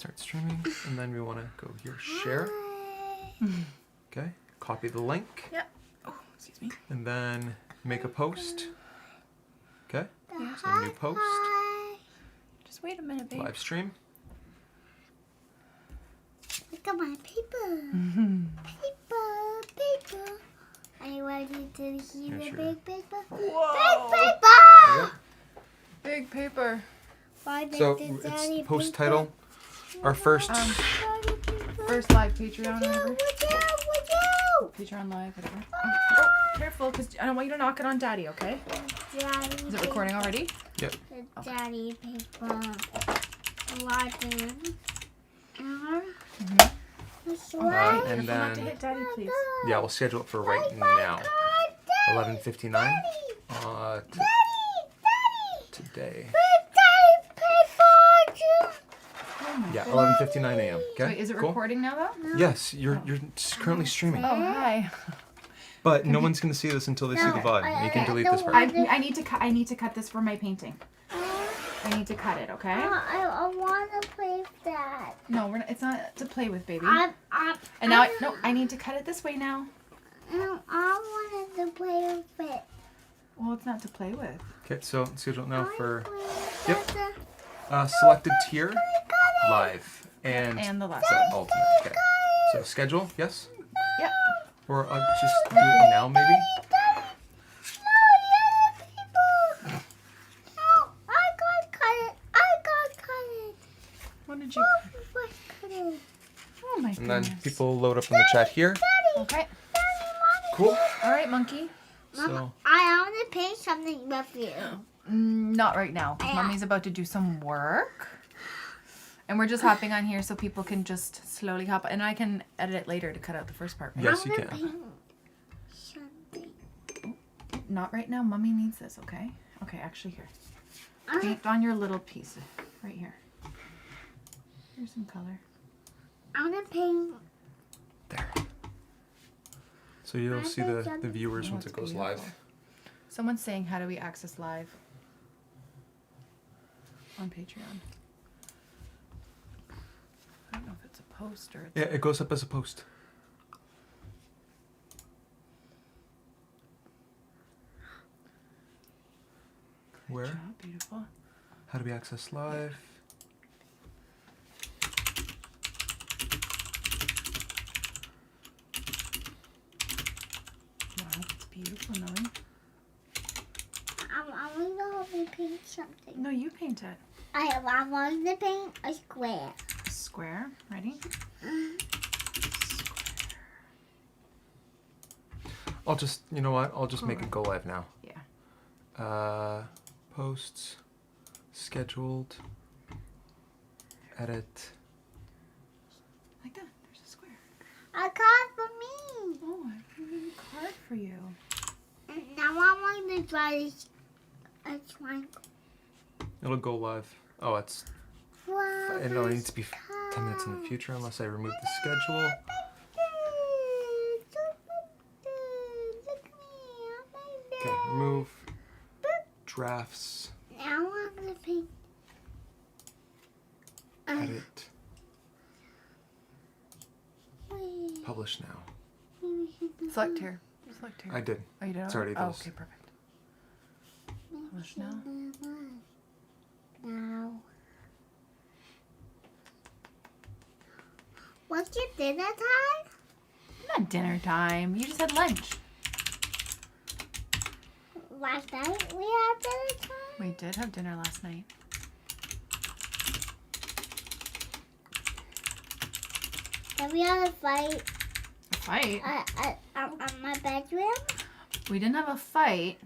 start streaming, and then we want to go here, share. Okay, copy the link. Yep. Oh, excuse me. And then make a post. Okay, Yeah. so new post, Just wait a minute, babe. live stream. Look at my paper. Paper. Are you ready to see the sure. big paper? Whoa. Big paper! Yep. Big paper. Why did So the it's daddy post paper? title. Our first. Daddy paper. First live Patreon, whatever. Watch out! Patreon live, whatever. Oh, careful, because I don't want you to knock it on Daddy, okay? Daddy Is it recording already? Yep. The daddy paper. Watching. This way. And Not to then hit Daddy, please. yeah, we'll schedule it for right now. 11:59. Today. Oh my Yeah, goodness. 11:59 a.m. Okay. Wait, is it cool? recording now, though? Yes, you're currently streaming, Oh, hi. but no one's gonna see this until they see the VOD. You can delete this part. I need to cut this for my painting. I need to cut it, okay? I want to play with that. No, it's not to play with, baby. And now, I need to cut it this way now. No, I wanted to play with it. Well, it's not to play with. Okay, so schedule it now for Yep. selected tier, live, and And the last set one. ultimate. Okay. So schedule, yes, Yep. or just do it now maybe. What did you Oh my And goodness. then people load up in the chat here. Okay. Cool. All right, monkey. So I want to paint something with you. Not right now. 'Cause Yeah. Mommy's about to do some work. And we're just hopping on here so people can just slowly hop. And I can edit it later to cut out the first part. Right? yes, I you wanna can. paint something. Not right now. Mommy needs this, okay? Okay, actually here. Uh, Paint on your little piece. Right here. Here's some color. I want to paint. There. So you'll see the viewers Oh, once it it's goes beautiful. live. Someone's saying, how do we access live on Patreon? I don't know if it's a post or it's Yeah, it goes up as a post. Where? Good job, beautiful. How do we access live? Wow, that's beautiful, Noe. I want to help you paint something. No, you paint it. I want to paint a square. A square. Ready? I'll just, you know what? I'll just make it go live now. Yeah. Posts, scheduled, edit. Like that. There's a square. A card for me. Oh, I have a new card for you. Now I want to try a triangle. It'll go live. Oh, it's. It only needs to be 10 minutes in the future unless I remove the schedule. Okay, remove drafts, Now I want to paint. edit, publish now. Select here. Select here. I did. Oh, you did? It's already Oh, those. okay, perfect. Publish now. Now. What's your dinner time? Not dinner time. You just had lunch. Last night we had dinner time. We did have dinner last night. And we had a fight A fight? at my bedroom. We didn't have a fight,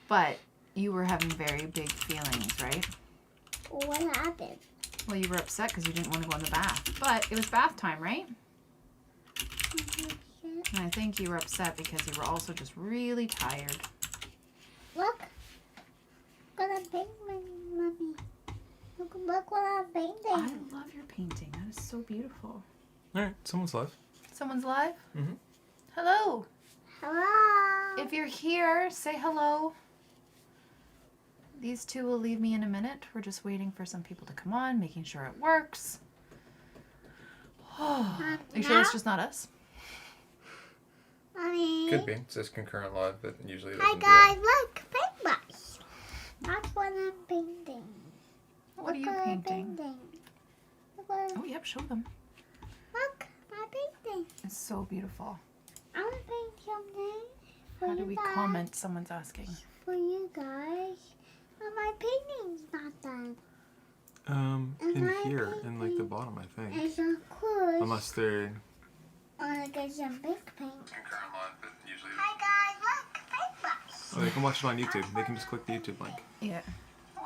but you were having very big feelings, right? What happened? Well, you were upset because you didn't want to go in the bath. But it was bath time, right? And I think you were upset because you were also just really tired. Look. Look what I'm painting, Mommy. Look what I'm painting. I love your painting. That is so beautiful. Alright, someone's live. Someone's live? Mm-hmm. Hello. Hello. If you're here, say hello. These two will leave me in a minute. We're just waiting for some people to come on, making sure it works. Are you sure it's just not us? Mommy. Could be. It says concurrent live, but usually it Hi doesn't do guys, look, paintbrush. That's what I'm painting. What are you Look what I'm painting? Look what Oh, yep, show them. Look, my painting. It's so beautiful. I want to paint something for How you do we guys. comment? Someone's asking. For you guys. But my painting's not done. In here, in like the bottom, I think. It's not close. Unless they're I want to get some big paint. concurrent live, but usually. Hi guys, look, paintbrush. Oh, they can watch it on YouTube. They can just click the YouTube link. Yeah.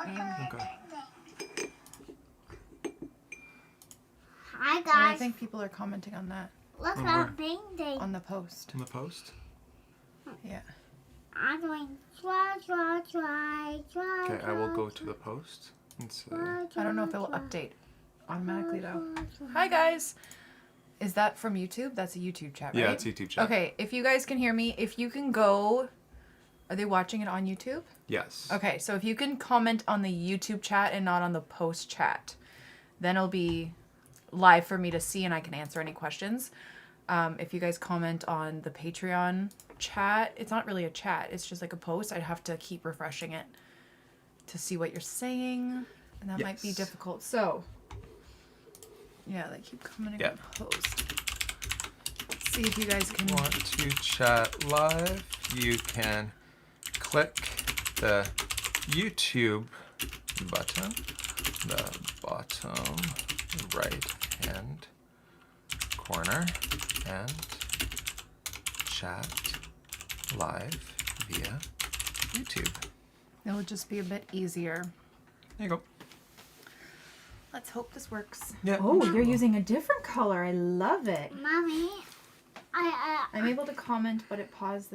Okay. Hi Well, I guys, think people are commenting on that. look On what I'm where? painting. On the post. In the post. Yeah. I'm doing try. Okay, I will go to the post and say. I don't know if it will update automatically though. Hi guys. Is that from YouTube? That's a YouTube chat, right? Yeah, it's YouTube chat. Okay, if you guys can hear me, if you can go... Are they watching it on YouTube? Yes. Okay, so if you can comment on the YouTube chat and not on the post chat, then it'll be live for me to see and I can answer any questions. If you guys comment on the Patreon chat, it's not really a chat, it's just like a post. I'd have to keep refreshing it to see what you're saying, and that might be Yes. difficult. So, yeah, they keep commenting on the post. Let's see if you guys can... Want to chat live? You can click the YouTube button, the bottom right hand corner, and chat live via YouTube. It'll just be a bit easier. There you go. Let's hope this works. Yeah. Oh, you're using a different color. I love it. Mommy, I'm able to comment, but it pauses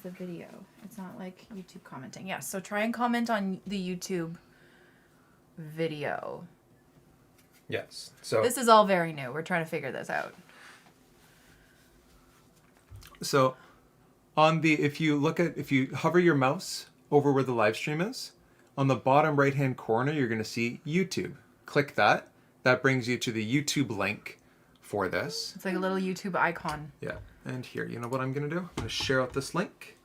the video. It's not like YouTube commenting. Yeah, so try and comment on the YouTube video. Yes. So This is all very new. We're trying to figure this out. So on the if you hover your mouse over where the live stream is, on the bottom right hand corner you're going to see YouTube. Click that. That brings you to the YouTube link for this. It's like a little YouTube icon. Yeah. And here, you know what I'm going to do? I'm going to share out this link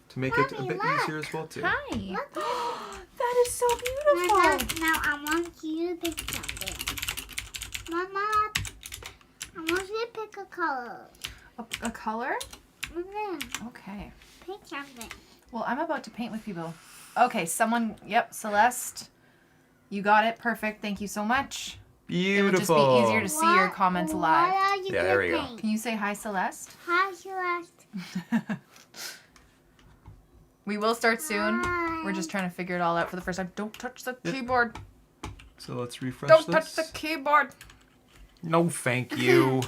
to make it a Mommy, bit look. easier as well too. Hi. That is so beautiful. now I want you to pick something. Mama, I want you to pick a color. A color? Mama, Okay. pick something. Well, I'm about to paint with people. Okay, someone, yep, Celeste. You got it. Perfect. Thank you so much. Beautiful. It would just be easier to see your comments live. What are you Yeah, gonna there we go. paint? Can you say hi, Celeste? Hi, Celeste. We will start soon. Hi. We're just trying to figure it all out for the first time. Don't touch the keyboard. So let's refresh Don't this. touch the keyboard. No, thank you.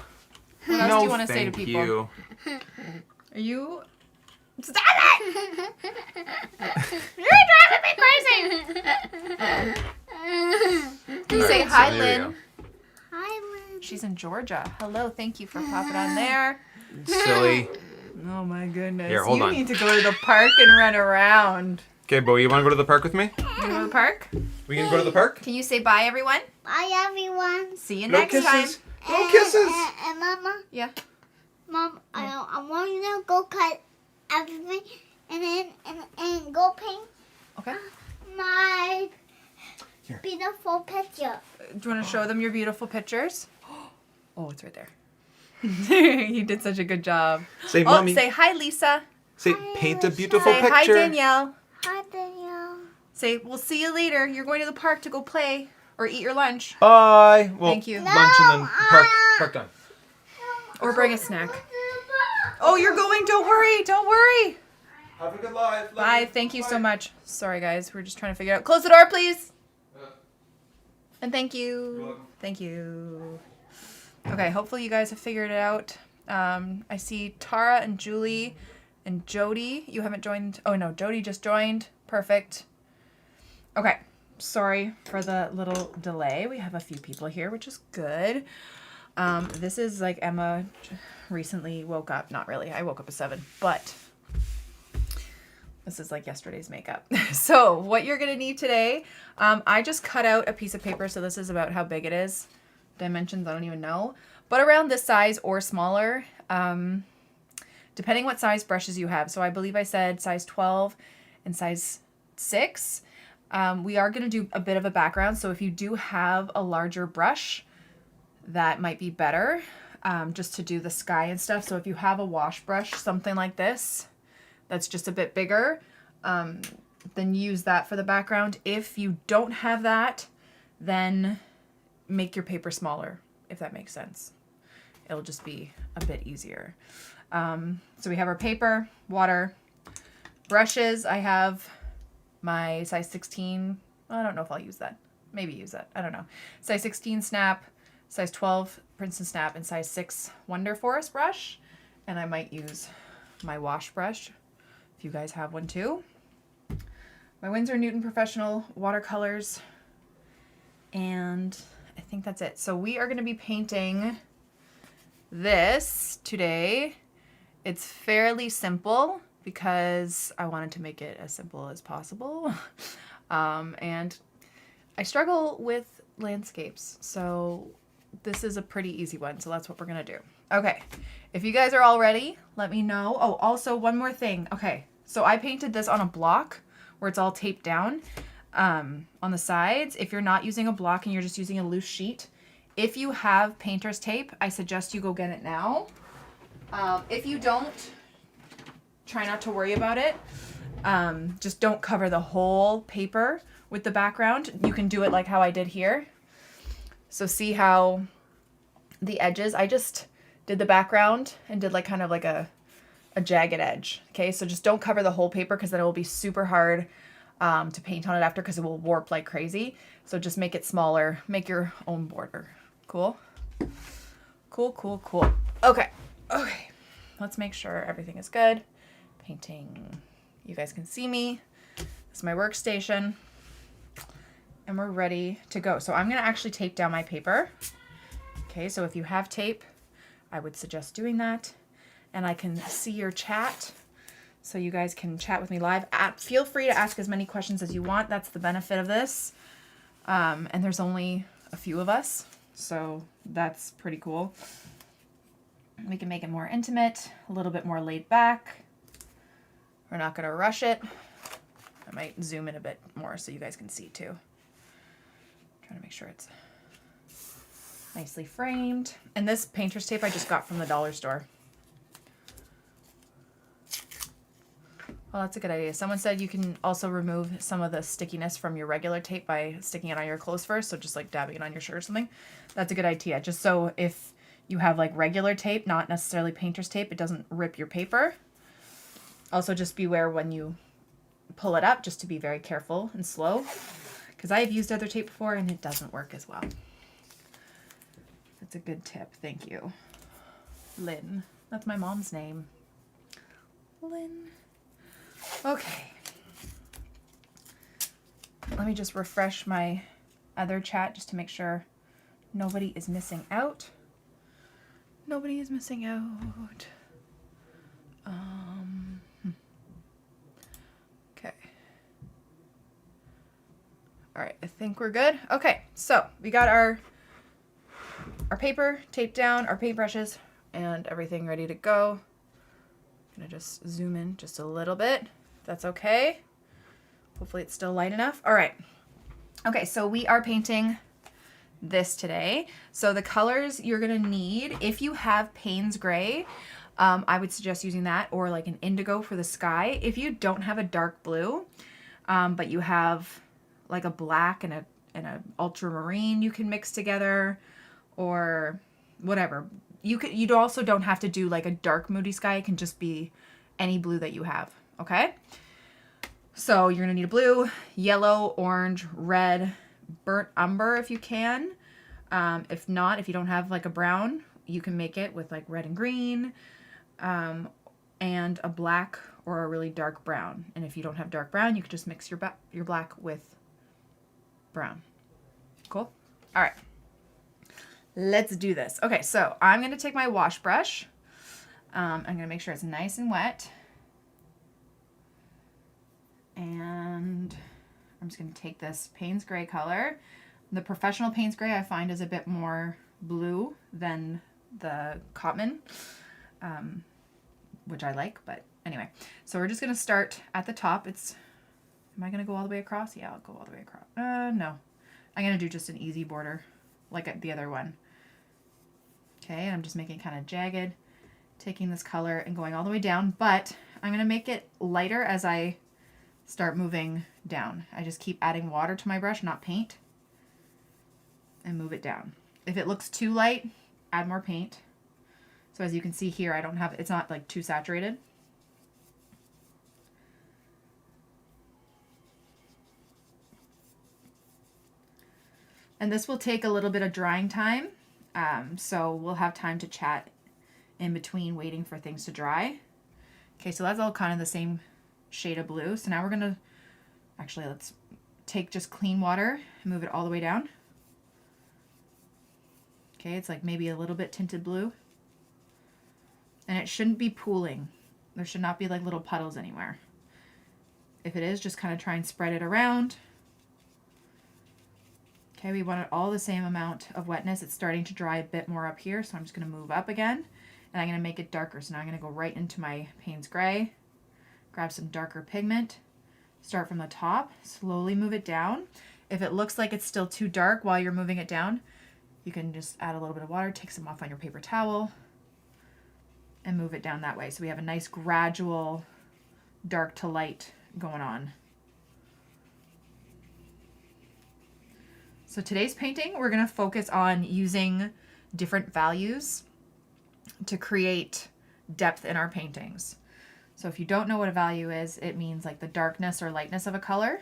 What else no, do you want to say to thank people? you. Are you... Stop it! You're driving me crazy! Can you say Alright, hi, so there you Lynn? Hi, Lynn. She's in Georgia. Hello, thank you for popping on there. go. Silly. Oh my goodness. Here, hold you on. need to go to the park and run around. Okay, Bo, you want to go to the park with me? You wanna go to the park? We can go to the park? Can you say bye, everyone? Bye, everyone. See you No next kisses. time. No kisses. And Mama, Yeah. Mom, I want you to go cut everything and then and go paint Okay. my Here. beautiful picture. Do you want to show them your beautiful pictures? Oh, it's right there. You did such a good job. Say, Oh, mommy. say hi, Lisa. Say, paint a beautiful Say picture. hi, Danielle. Hi, Danielle. Say, we'll see you later. You're going to the park to go play or eat your lunch. Bye. Well, Thank you. Lunch and then park time. Or bring a snack. Oh, you're going. Don't worry. Don't worry. Have a good life. Love Bye. you. Thank you so Bye. much. Sorry, guys. We're just trying to figure out. Close the door, please. And thank you. You're welcome. Thank you. Okay, hopefully you guys have figured it out. I see Tara and Julie and Jody. You haven't joined. Oh, no. Jody just joined. Perfect. Okay. Sorry for the little delay. We have a few people here, which is good. This is like Emma recently woke up. Not really. I woke up at 7. But this is like yesterday's makeup. So what you're going to need today, I just cut out a piece of paper. So this is about how big it is. dimensions, I don't even know. But around this size or smaller, depending what size brushes you have. So I believe I said size 12 and size 6. We are going to do a bit of a background. So if you do have a larger brush, that might be better just to do the sky and stuff. So if you have a wash brush, something like this, that's just a bit bigger, then use that for the background. If you don't have that, then make your paper smaller, if that makes sense. It'll just be a bit easier. So we have our paper, water, brushes. I have my size 16. I don't know if I'll use that. Maybe use that. I don't know. Size 16 snap, size 12 Princeton snap, and size 6 Wonder Forest brush. And I might use my wash brush if you guys have one too. My Winsor Newton Professional watercolors. And I think that's it. So we are going to be painting this today. It's fairly simple because I wanted to make it as simple as possible. And I struggle with landscapes, so this is a pretty easy one. So that's what we're going to do. Okay. If you guys are all ready, let me know. Oh, also one more thing. Okay. So I painted this on a block where it's all taped down on the sides. If you're not using a block and you're just using a loose sheet, if you have painter's tape, I suggest you go get it now. If you don't, try not to worry about it. Just don't cover the whole paper with the background. You can do it like how I did here. So see how the edges, I just did the background and did like kind of like a jagged edge. Okay, so just don't cover the whole paper because then it will be super hard to paint on it after because it will warp like crazy. So just make it smaller, make your own border. Cool? Cool, cool, cool. Okay, okay. Let's make sure everything is good. Painting, you guys can see me. This is my workstation. And we're ready to go. So I'm gonna actually tape down my paper. Okay, so if you have tape, I would suggest doing that. And I can see your chat, so you guys can chat with me live. Feel free to ask as many questions as you want. That's the benefit of this. And there's only a few of us, so that's pretty cool. We can make it more intimate, a little bit more laid back. We're not gonna rush it. I might zoom in a bit more so you guys can see too. Trying to make sure it's nicely framed. And this painter's tape I just got from the dollar store. Well, that's a good idea. Someone said you can also remove some of the stickiness from your regular tape by sticking it on your clothes first. So just like dabbing it on your shirt or something. That's a good idea. Just so if you have like regular tape, not necessarily painter's tape, it doesn't rip your paper. Also just beware when you pull it up, just to be very careful and slow. Because I have used other tape before and it doesn't work as well. That's a good tip. Thank you. Lynn. That's my mom's name. Lynn. Okay. Let me just refresh my other chat just to make sure nobody is missing out. Nobody is missing out. Okay. All right, I think we're good. Okay, so we got our paper taped down, our paintbrushes, and everything ready to go. I'm gonna just zoom in just a little bit, if that's okay. Hopefully it's still light enough. All right. Okay, so we are painting this today. So the colors you're gonna need, if you have Payne's Gray, I would suggest using that, or like an indigo for the sky. If you don't have a dark blue, but you have like a black and a ultramarine you can mix together, or whatever. You also don't have to do like a dark moody sky. It can just be any blue that you have, okay? So you're gonna need a blue, yellow, orange, red, burnt umber if you can. If not, if you don't have like a brown, you can make it with like red and green, and a black or a really dark brown. And if you don't have dark brown, you could just mix your black with brown. Cool? All right. Let's do this. Okay, so I'm going to take my wash brush. I'm going to make sure it's nice and wet. And I'm just going to take this Payne's Gray color. The professional Payne's Gray I find is a bit more blue than the COTMAN, which I like, but anyway. So we're just going to start at the top. Am I going to go all the way across? Yeah, I'll go all the way across. No. I'm going to do just an easy border like the other one. Okay, and I'm just making it kind of jagged, taking this color and going all the way down, but I'm going to make it lighter as I start moving down. I just keep adding water to my brush, not paint, and move it down. If it looks too light, add more paint. So as you can see here, it's not like too saturated. And this will take a little bit of drying time. So we'll have time to chat in between waiting for things to dry. Okay, so that's all kind of the same shade of blue. So now we're gonna, actually let's take just clean water and move it all the way down. Okay, it's like maybe a little bit tinted blue. And it shouldn't be pooling. There should not be like little puddles anywhere. If it is, just kind of try and spread it around. Okay, we want it all the same amount of wetness. It's starting to dry a bit more up here, so I'm just going to move up again. And I'm going to make it darker. So now I'm going to go right into my Payne's Gray, grab some darker pigment, start from the top, slowly move it down. If it looks like it's still too dark while you're moving it down, you can just add a little bit of water, take some off on your paper towel, and move it down that way. So we have a nice gradual dark to light going on. So today's painting, we're going to focus on using different values to create depth in our paintings. So if you don't know what a value is, it means like the darkness or lightness of a color.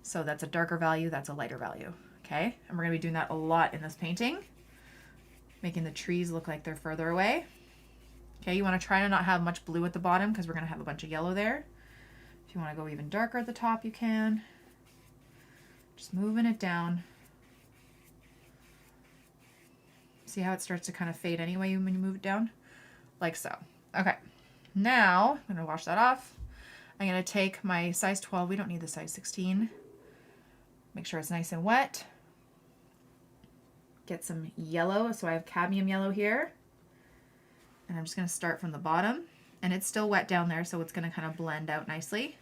So that's a darker value, that's a lighter value. Okay, and we're going to be doing that a lot in this painting, making the trees look like they're further away. Okay, you want to try to not have much blue at the bottom because we're going to have a bunch of yellow there. If you want to go even darker at the top, you can. Just moving it down. See how it starts to kind of fade anyway when you move it down? Like so. Okay, now I'm going to wash that off. I'm going to take my size 12. We don't need the size 16. Make sure it's nice and wet. Get some yellow. So I have cadmium yellow here. And I'm just going to start from the bottom. And it's still wet down there, so it's going to kind of blend out nicely.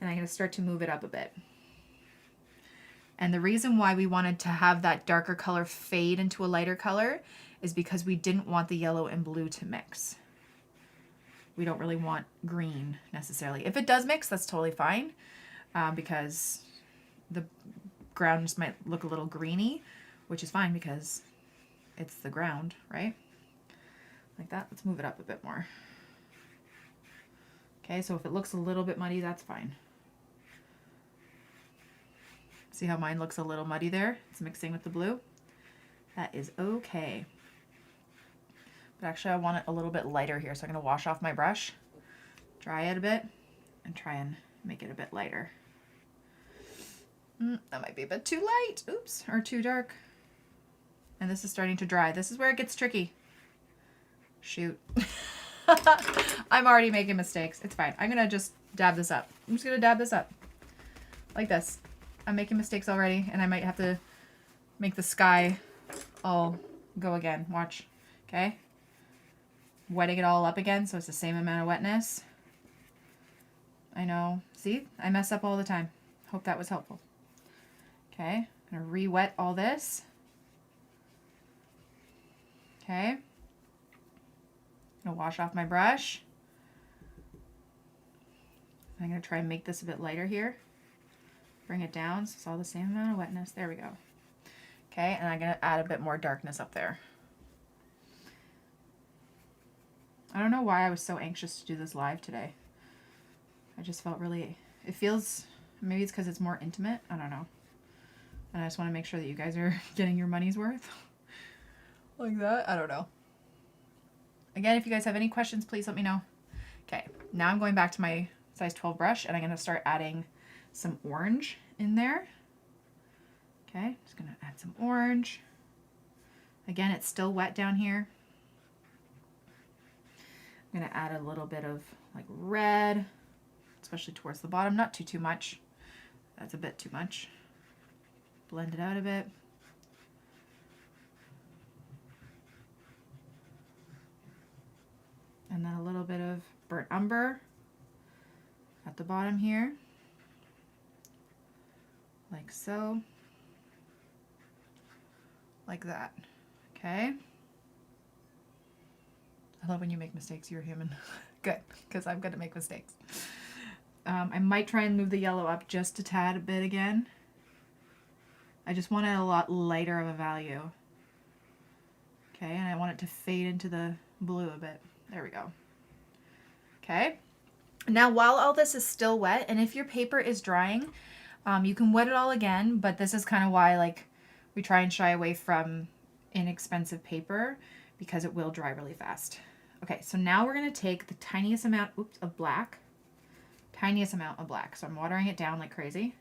And I'm going to start to move it up a bit. And the reason why we wanted to have that darker color fade into a lighter color is because we didn't want the yellow and blue to mix. We don't really want green necessarily. If it does mix, that's totally fine, because the ground just might look a little greeny, which is fine because it's the ground, right? Like that. Let's move it up a bit more. Okay, so if it looks a little bit muddy, that's fine. See how mine looks a little muddy there? It's mixing with the blue. That is okay. But actually I want it a little bit lighter here, so I'm going to wash off my brush, dry it a bit, and try and make it a bit lighter. That might be a bit too light. Oops, or too dark. And this is starting to dry. This is where it gets tricky. Shoot. I'm already making mistakes. It's fine. I'm going to just dab this up. I'm just going to dab this up. Like this. I'm making mistakes already, and I might have to make the sky all go again. Watch. Okay? Wetting it all up again, so it's the same amount of wetness. I know. See? I mess up all the time. Hope that was helpful. Okay. I'm going to re-wet all this. Okay. I'm going to wash off my brush. I'm going to try and make this a bit lighter here. Bring it down so it's all the same amount of wetness. There we go. Okay, and I'm going to add a bit more darkness up there. I don't know why I was so anxious to do this live today. I just felt really, it feels, maybe it's because it's more intimate. I don't know. And I just want to make sure that you guys are getting your money's worth. Like that. I don't know. Again, if you guys have any questions, please let me know. Okay, now I'm going back to my size 12 brush, and I'm going to start adding some orange in there. Okay, just going to add some orange. Again, it's still wet down here. I'm going to add a little bit of like red, especially towards the bottom. Not too much. That's a bit too much. Blend it out a bit. the bottom here. Like so. Like that. Okay. I love when you make mistakes. You're human. Good, because I'm going to make mistakes. I might try and move the yellow up just a tad a bit again. I just want it a lot lighter of a value. Okay, and I want it to fade into the blue a bit. There we go. Okay. Now, while all this is still wet, and if your paper is drying, you can wet it all again, but this is kind of why, like, we try and shy away from inexpensive paper because it will dry really fast. Okay, so now we're going to take the tiniest amount, of black. Tiniest amount of black. So I'm watering it down like crazy.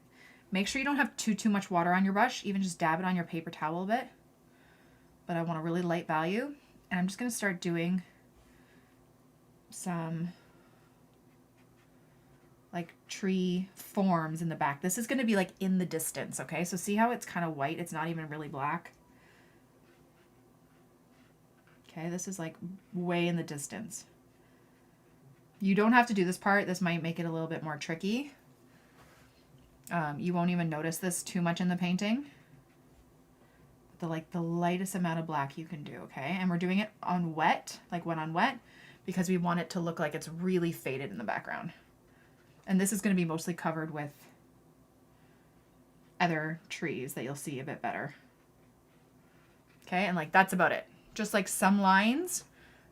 Make sure you don't have too much water on your brush. Even just dab it on your paper towel a bit. But I want a really light value. And I'm just going to start doing some like tree forms in the back. This is going to be like in the distance, okay? So see how it's kind of white? It's not even really black. Okay, this is like way in the distance. You don't have to do this part. This might make it a little bit more tricky. You won't even notice this too much in the painting. The lightest amount of black you can do, okay? And we're doing it on wet, like when on wet, because we want it to look like it's really faded in the background. And this is going to be mostly covered with other trees that you'll see a bit better. Okay, and like that's about it. Just like some lines,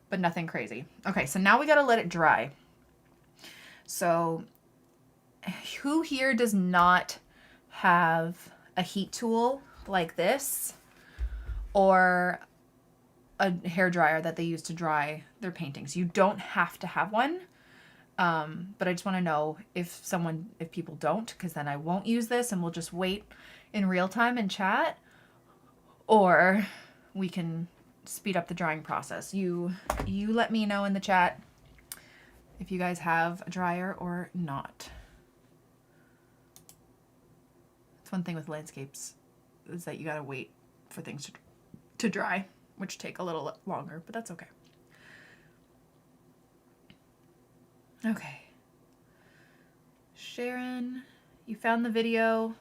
but nothing crazy. Okay, so now we got to let it dry. So who here does not have a heat tool like this or a hair dryer that they use to dry their paintings? You don't have to have one. But I just want to know if people don't, because then I won't use this and we'll just wait in real time and chat, or we can speed up the drying process. You let me know in the chat if you guys have a dryer or not. It's one thing with landscapes is that you gotta wait for things to dry, which take a little longer, but that's okay. Okay. Sharon, you found the video.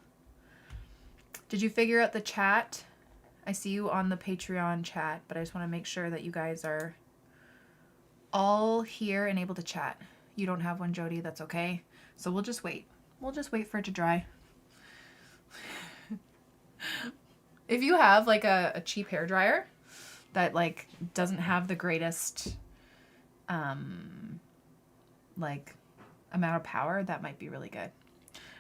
Did you figure out the chat? I see you on the Patreon chat, but I just want to make sure that you guys are all here and able to chat. You don't have one, Jody, that's okay. So we'll just wait. We'll just wait for it to dry. If you have like a cheap hair dryer that like doesn't have the greatest like amount of power, that might be really good.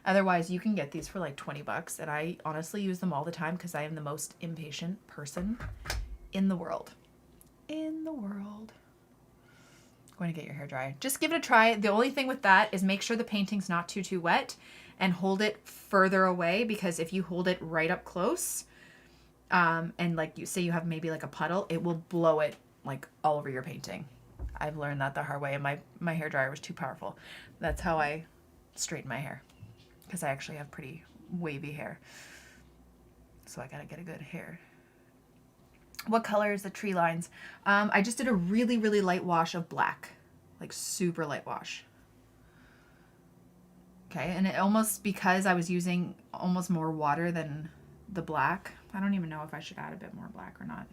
Otherwise, you can get these for like $20, and I honestly use them all the time because I am the most impatient person in the world. In the world. Going to get your hair dry. Just give it a try. The only thing with that is make sure the painting's not too wet, and hold it further away, because if you hold it right up close, and like you say you have maybe like a puddle, it will blow it like all over your painting. I've learned that the hard way, and my hair dryer was too powerful. That's how I straighten my hair, because I actually have pretty wavy hair. So I gotta get a good hair. What color is the tree lines? I just did a really, really light wash of black, like super light wash. Okay, and it almost, because I was using almost more water than the black, I don't even know if I should add a bit more black or not.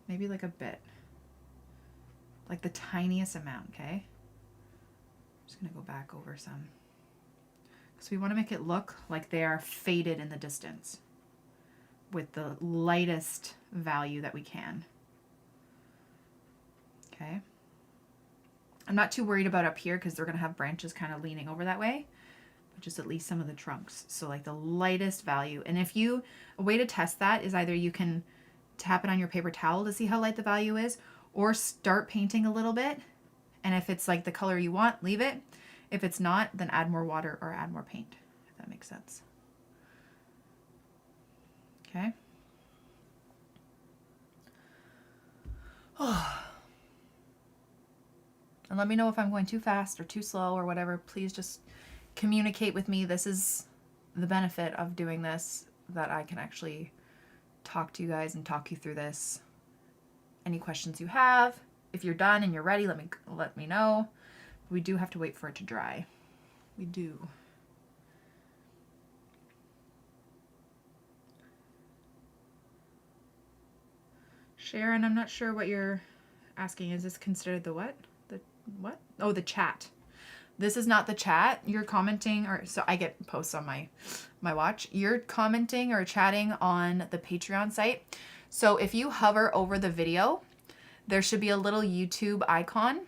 Maybe like a bit. Like the tiniest amount, okay? I'm just gonna go back over some. So we wanna make it look like they are faded in the distance with the lightest value that we can. Okay. I'm not too worried about up here because they're gonna have branches kind of leaning over that way, but just at least some of the trunks. So like the lightest value. And a way to test that is either you can tap it on your paper towel to see how light the value is, or start painting a little bit. And if it's like the color you want, leave it. If it's not, then add more water or add more paint, if that makes sense. Okay. And let me know if I'm going too fast or too slow or whatever. Please just communicate with me. This is the benefit of doing this, that I can actually talk to you guys and talk you through this. Any questions you have, if you're done and you're ready, let me know. We do have to wait for it to dry. We do. Sharon, I'm not sure what you're asking. Is this considered the what? The what? Oh, the chat. This is not the chat. You're commenting, or so I get posts on my watch. You're commenting or chatting on the Patreon site. So if you hover over the video, there should be a little YouTube icon.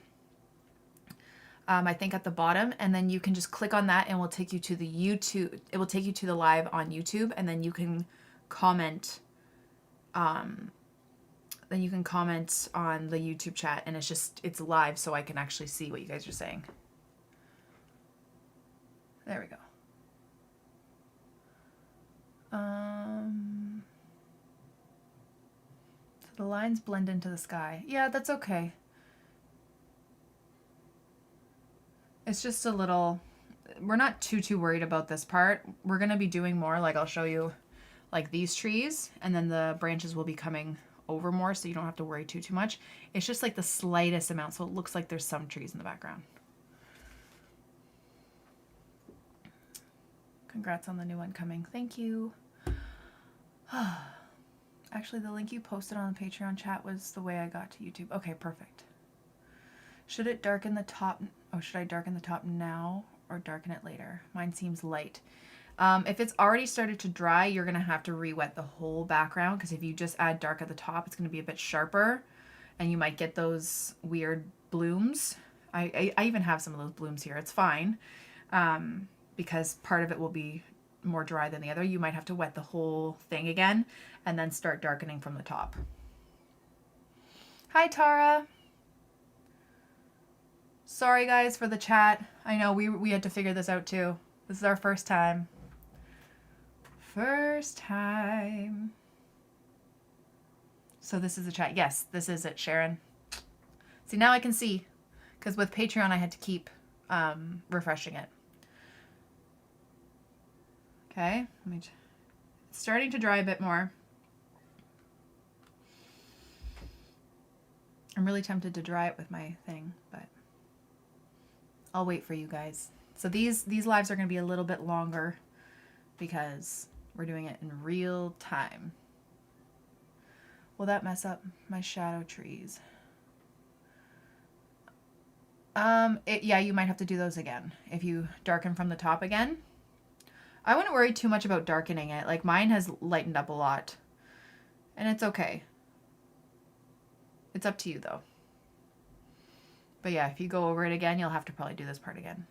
I think at the bottom, and then you can just click on that and it will take you to the YouTube. It will take you to the live on YouTube, and then you can comment. Then you can comment on the YouTube chat, and it's live, so I can actually see what you guys are saying. There we go. So the lines blend into the sky. Yeah, that's okay. It's just a little, we're not too worried about this part. We're going to be doing more, like I'll show you like these trees, and then the branches will be coming over more, so you don't have to worry too much. It's just like the slightest amount, so it looks like there's some trees in the background. Congrats on the new one coming. Thank you. Actually, the link you posted on the Patreon chat was the way I got to YouTube. Okay, perfect. Should it darken the top? Oh, should I darken the top now or darken it later? Mine seems light. If it's already started to dry, you're going to have to re-wet the whole background, because if you just add dark at the top, it's going to be a bit sharper and you might get those weird blooms. I even have some of those blooms here. It's fine, because part of it will be more dry than the other. You might have to wet the whole thing again and then start darkening from the top. Hi, Tara. Sorry, guys, for the chat. I know we had to figure this out too. This is our first time. First time. So this is the chat. Yes, this is it, Sharon. See, now I can see, because with Patreon I had to keep refreshing it. Okay, it's starting to dry a bit more. I'm really tempted to dry it with my thing, but I'll wait for you guys. So these lives are going to be a little bit longer because we're doing it in real time. Will that mess up my shadow trees? Yeah, you might have to do those again if you darken from the top again. I wouldn't worry too much about darkening it. Like, mine has lightened up a lot, and it's okay. It's up to you though. But yeah, if you go over it again, you'll have to probably do this part again,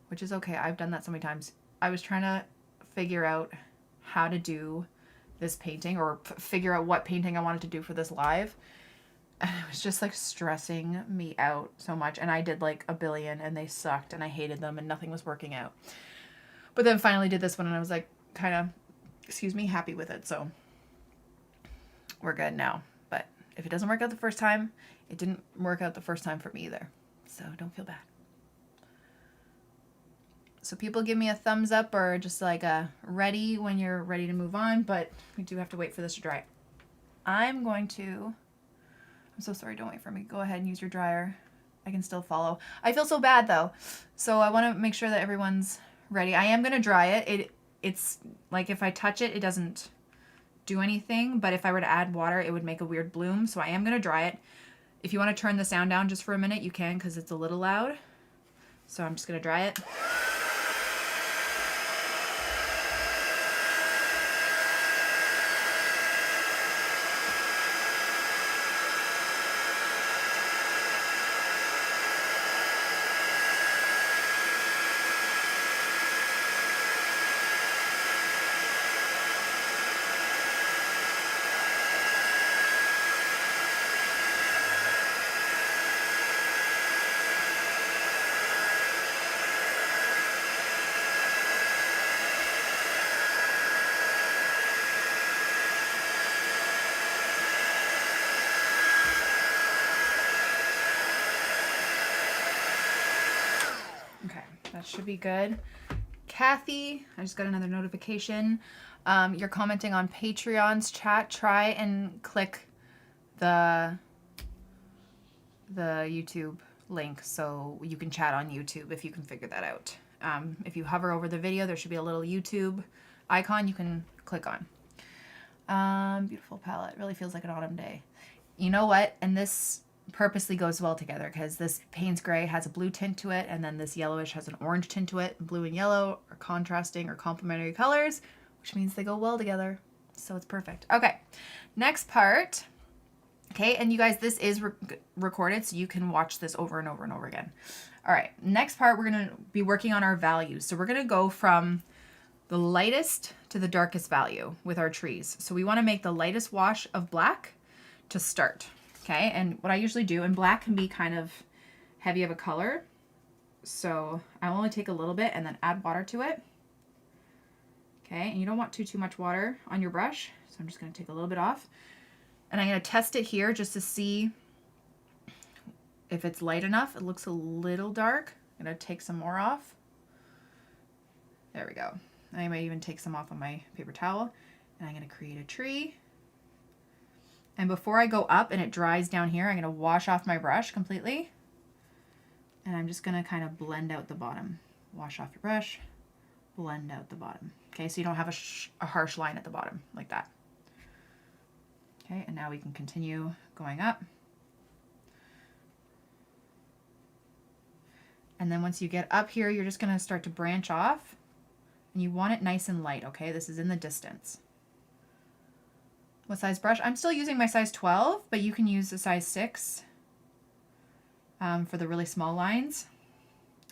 which is okay. I've done that so many times. I was trying to figure out how to do this painting, or figure out what painting I wanted to do for this live. And it was just like stressing me out so much. And I did like a billion and they sucked and I hated them and nothing was working out. But then finally did this one and I was like kind of, excuse me, happy with it. So we're good now. But if it doesn't work out the first time, it didn't work out the first time for me either. So don't feel bad. So people give me a thumbs up or just like a ready when you're ready to move on. But we do have to wait for this to dry. I'm so sorry, don't wait for me. Go ahead and use your dryer. I can still follow. I feel so bad though. So I want to make sure that everyone's ready. I am going to dry it. It's like if I touch it, it doesn't do anything. But if I were to add water, it would make a weird bloom. So I am going to dry it. If you want to turn the sound down just for a minute, you can, because it's a little loud. So I'm just going to dry it. Should be good. Kathy, I just got another notification. You're commenting on Patreon's chat. Try and click the YouTube link so you can chat on YouTube if you can figure that out. If you hover over the video, there should be a little YouTube icon you can click on. Beautiful palette. Really feels like an autumn day. You know what? And this purposely goes well together because this Payne's Gray has a blue tint to it, and then this yellowish has an orange tint to it. Blue and yellow are contrasting or complementary colors, which means they go well together. So it's perfect. Okay, next part. Okay, and you guys, this is recorded, so you can watch this over and over and over again. All right, next part, we're going to be working on our values. So we're going to go from the lightest to the darkest value with our trees. So we want to make the lightest wash of black to start. Okay, and what I usually do, and black can be kind of heavy of a color, so I only take a little bit and then add water to it. Okay, and you don't want too much water on your brush, so I'm just going to take a little bit off. And I'm going to test it here just to see if it's light enough. It looks a little dark. I'm going to take some more off. There we go. I might even take some off on my paper towel. And I'm going to create a tree. And before I go up and it dries down here, I'm going to wash off my brush completely. And I'm just going to kind of blend out the bottom. Wash off your brush, blend out the bottom. Okay, so you don't have a harsh line at the bottom like that. Okay, and now we can continue going up. And then once you get up here, you're just going to start to branch off. And you want it nice and light, okay? This is in the distance. What size brush? I'm still using my size 12, but you can use a size 6 for the really small lines.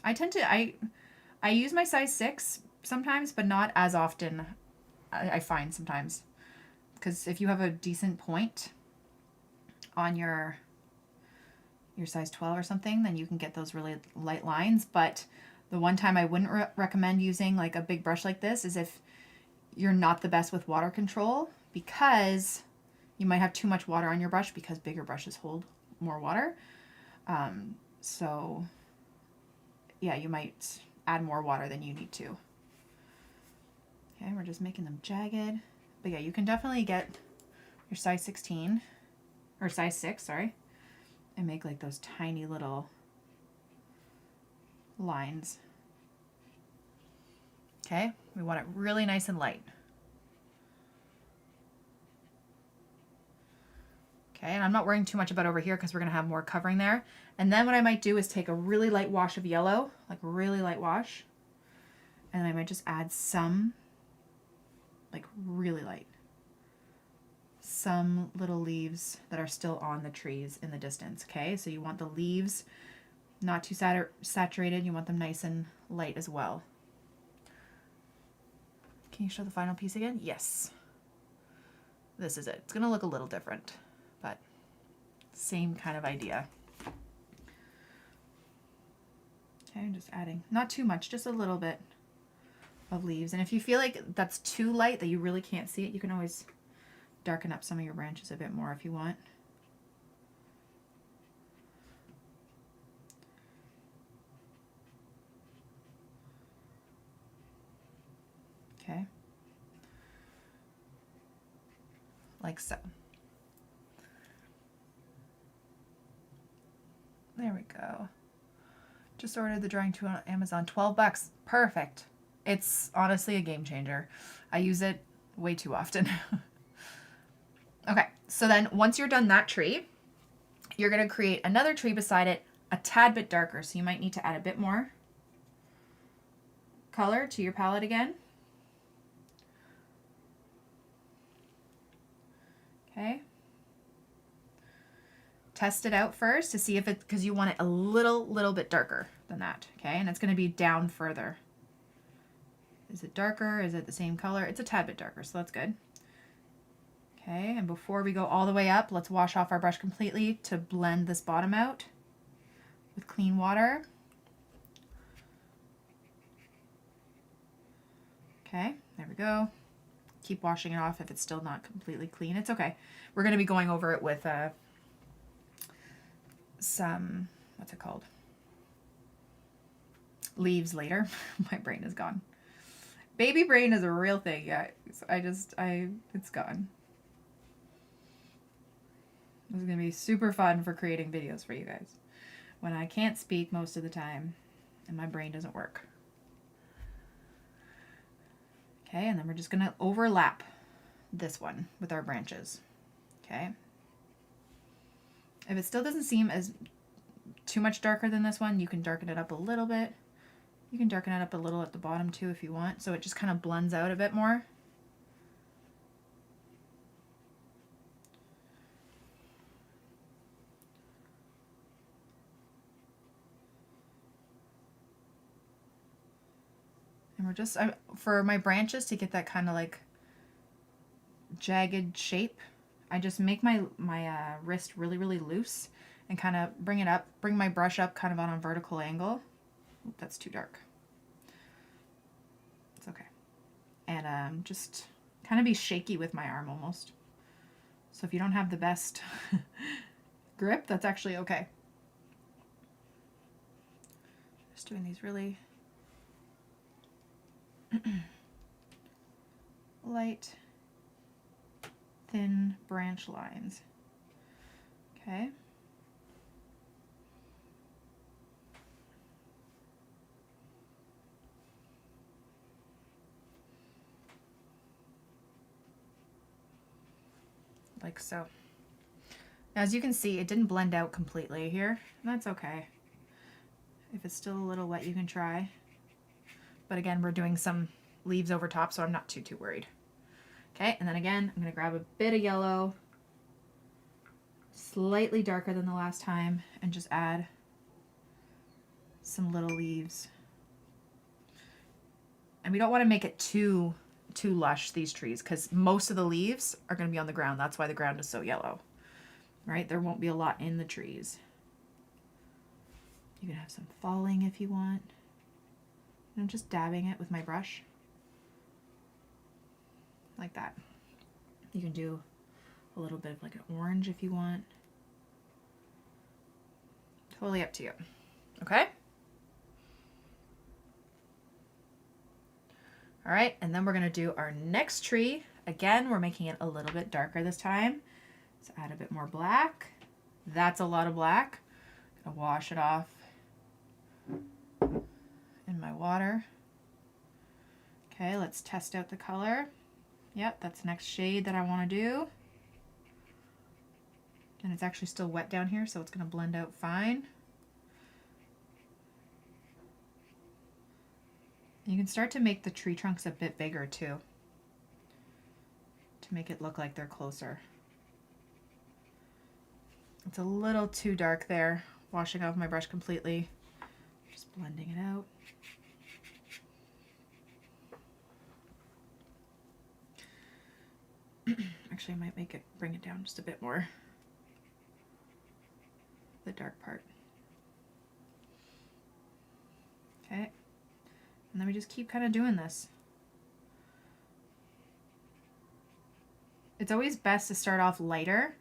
I use my size 6 sometimes, but not as often, I find sometimes. Because if you have a decent point on your size 12 or something, then you can get those really light lines. But the one time I wouldn't recommend using like a big brush like this is if you're not the best with water control, because you might have too much water on your brush because bigger brushes hold more water. So yeah, you might add more water than you need to. Okay, we're just making them jagged. But yeah, you can definitely get your size 16 or size 6, sorry, and make like those tiny little lines. Okay, we want it really nice and light. Okay, and I'm not worrying too much about over here because we're going to have more covering there. And then what I might do is take a really light wash of yellow, like really light wash, and I might just add some, like really light, some little leaves that are still on the trees in the distance. Okay, so you want the leaves not too saturated. You want them nice and light as well. Can you show the final piece again? Yes. This is it. It's going to look a little different, but same kind of idea. Okay, I'm just adding, not too much, just a little bit of leaves. And if you feel like that's too light, that you really can't see it, you can always darken up some of your branches a bit more if you want. Okay. Like so. There we go. Just ordered the drawing tool on Amazon. $12. Perfect. It's honestly a game changer. I use it way too often. Okay, so then once you're done that tree, you're going to create another tree beside it, a tad bit darker. So you might need to add a bit more color to your palette again. Okay. Test it out first to see if it, because you want it a little bit darker than that. Okay, and it's going to be down further. Is it darker? Is it the same color? It's a tad bit darker, so that's good. Okay, and before we go all the way up, let's wash off our brush completely to blend this bottom out with clean water. Okay, there we go. Keep washing it off if it's still not completely clean. It's okay. We're going to be going over it with some, what's it called? Leaves later. My brain is gone. Baby brain is a real thing. Yeah, it's gone. This is going to be super fun for creating videos for you guys. when I can't speak most of the time and my brain doesn't work. Okay, and then we're just going to overlap this one with our branches. Okay. If it still doesn't seem as too much darker than this one, you can darken it up a little bit. You can darken it up a little at the bottom too if you want, so it just kind of blends out a bit more. And we're just, for my branches to get that kind of like jagged shape, I just make my wrist really, really loose and kind of bring my brush up kind of on a vertical angle. Oop, that's too dark. It's okay. And just kind of be shaky with my arm almost. So if you don't have the best grip, that's actually okay. Just doing these really light, thin branch lines. Okay. Like so. Now, as you can see, it didn't blend out completely here. That's okay. If it's still a little wet, you can try. But again, we're doing some leaves over top, so I'm not too worried. Okay, and then again, I'm going to grab a bit of yellow, slightly darker than the last time, and just add some little leaves. And we don't want to make it too lush, these trees, because most of the leaves are going to be on the ground. That's why the ground is so yellow, right? There won't be a lot in the trees. You can have some falling if you want. And I'm just dabbing it with my brush. Like that. You can do a little bit of like an orange if you want. Totally up to you. Okay? All right, and then we're gonna do our next tree. Again, we're making it a little bit darker this time. So add a bit more black. That's a lot of black. Gonna wash it off in my water. Okay, let's test out the color. Yep, that's the next shade that I want to do. And it's actually still wet down here, so it's going to blend out fine. You can start to make the tree trunks a bit bigger too, to make it look like they're closer. It's a little too dark there. Washing off my brush completely. Just blending it out. Actually, I might bring it down just a bit more. The dark part. Okay. And then we just keep kind of doing this. It's always best to start off lighter.